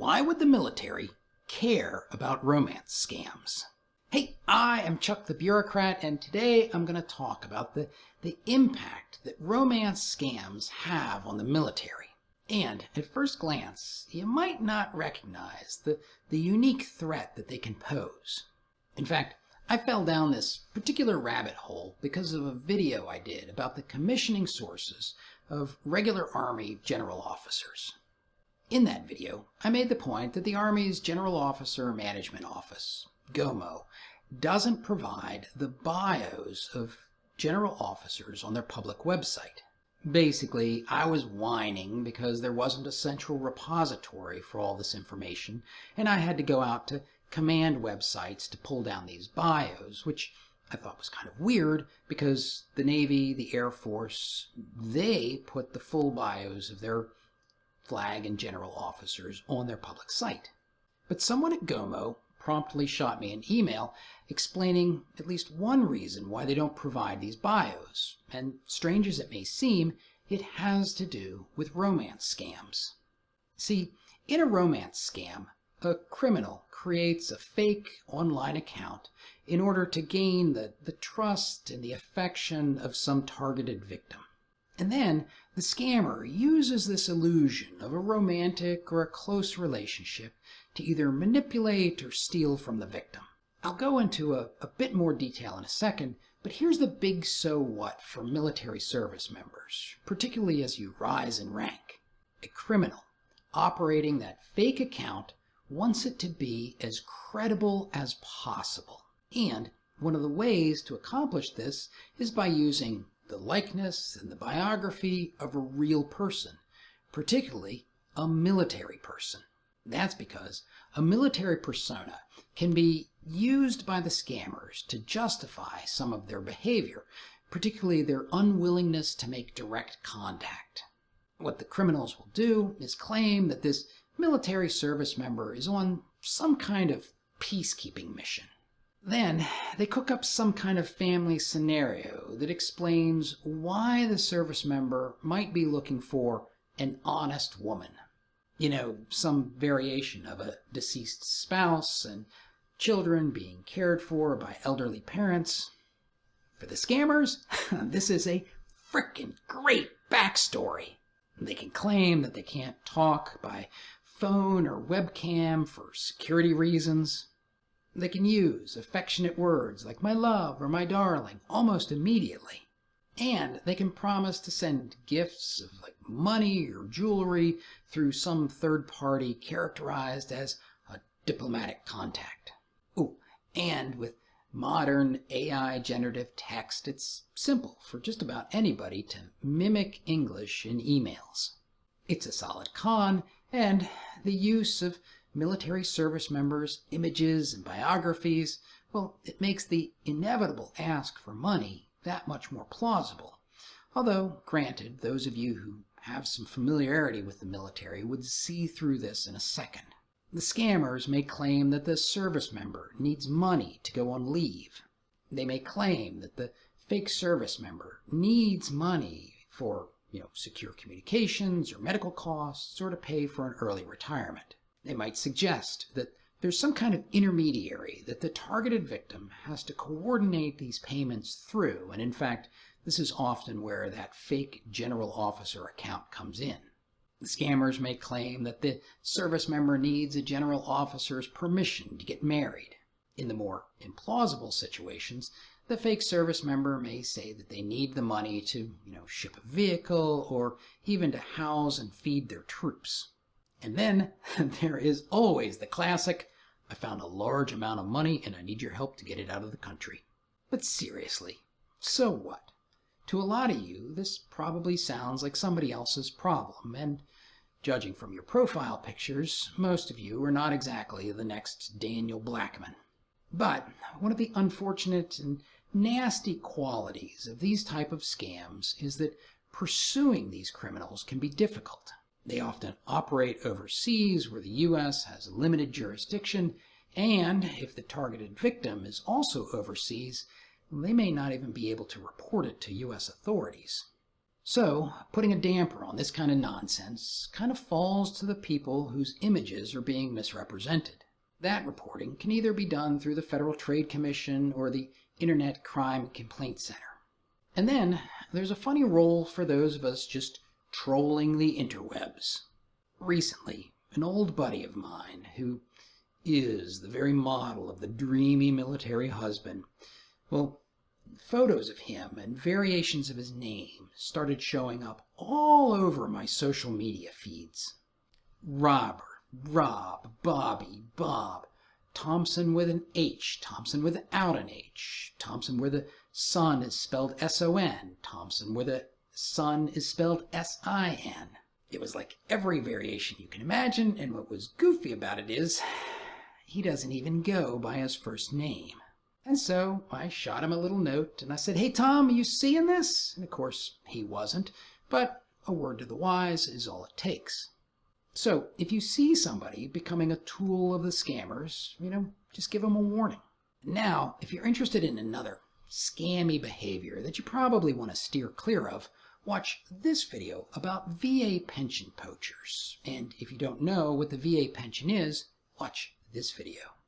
Why would the military care about romance scams? Hey, I am Chuck the Bureaucrat, and today I'm going to talk about the impact that romance scams have on the military. And at first glance, you might not recognize the unique threat that they can pose. In fact, I fell down this particular rabbit hole because of a video I did about the commissioning sources of regular Army general officers. In that video, I made the point that the Army's General Officer Management Office, GOMO, doesn't provide the bios of general officers on their public website. Basically, I was whining because there wasn't a central repository for all this information, and I had to go out to command websites to pull down these bios, which I thought was kind of weird because the Navy, the Air Force, they put the full bios of their flag and general officers on their public site. But someone at GOMO promptly shot me an email explaining at least one reason why they don't provide these bios, and strange as it may seem, it has to do with romance scams. See, in a romance scam, a criminal creates a fake online account in order to gain the trust and the affection of some targeted victim. And then the scammer uses this illusion of a romantic or a close relationship to either manipulate or steal from the victim. I'll go into a bit more detail in a second, but here's the big so what for military service members, particularly as you rise in rank. A criminal operating that fake account wants it to be as credible as possible. And one of the ways to accomplish this is by using the likeness and the biography of a real person, particularly a military person. That's because a military persona can be used by the scammers to justify some of their behavior, particularly their unwillingness to make direct contact. What the criminals will do is claim that this military service member is on some kind of peacekeeping mission. Then they cook up some kind of family scenario that explains why the service member might be looking for an honest woman. You know, some variation of a deceased spouse and children being cared for by elderly parents. For the scammers, this is a frickin' great backstory. They can claim that they can't talk by phone or webcam for security reasons. They can use affectionate words like my love or my darling almost immediately. And they can promise to send gifts of money or jewelry through some third party characterized as a diplomatic contact. Oh, and with modern AI generative text, it's simple for just about anybody to mimic English in emails. It's a solid con, and the use of military service members' images and biographies, well, it makes the inevitable ask for money that much more plausible. Although, granted, those of you who have some familiarity with the military would see through this in a second. The scammers may claim that the service member needs money to go on leave. They may claim that the fake service member needs money for, secure communications or medical costs or to pay for an early retirement. They might suggest that there's some kind of intermediary that the targeted victim has to coordinate these payments through, and in fact, this is often where that fake general officer account comes in. The scammers may claim that the service member needs a general officer's permission to get married. In the more implausible situations, the fake service member may say that they need the money to, ship a vehicle or even to house and feed their troops. And then there is always the classic, I found a large amount of money and I need your help to get it out of the country. But seriously, so what? To a lot of you, this probably sounds like somebody else's problem, and judging from your profile pictures, most of you are not exactly the next Daniel Blackman. But one of the unfortunate and nasty qualities of these type of scams is that pursuing these criminals can be difficult. They often operate overseas where the U.S. has limited jurisdiction, and if the targeted victim is also overseas, they may not even be able to report it to U.S. authorities. So, putting a damper on this kind of nonsense kind of falls to the people whose images are being misrepresented. That reporting can either be done through the Federal Trade Commission or the Internet Crime Complaint Center. And then there's a funny role for those of us just trolling the interwebs. Recently, an old buddy of mine, who is the very model of the dreamy military husband, well, photos of him and variations of his name started showing up all over my social media feeds. Robert, Rob, Bobby, Bob, Thompson with an H, Thompson without an H, Thompson where the son is spelled S-O-N, Thompson where the son is spelled S-I-N. It was like every variation you can imagine, and what was goofy about it is he doesn't even go by his first name. And so I shot him a little note and I said, "Hey Tom, are you seeing this?" And of course he wasn't, but a word to the wise is all it takes. So if you see somebody becoming a tool of the scammers, just give them a warning. Now, if you're interested in another scammy behavior that you probably want to steer clear of, watch this video about VA pension poachers. And if you don't know what the VA pension is, watch this video.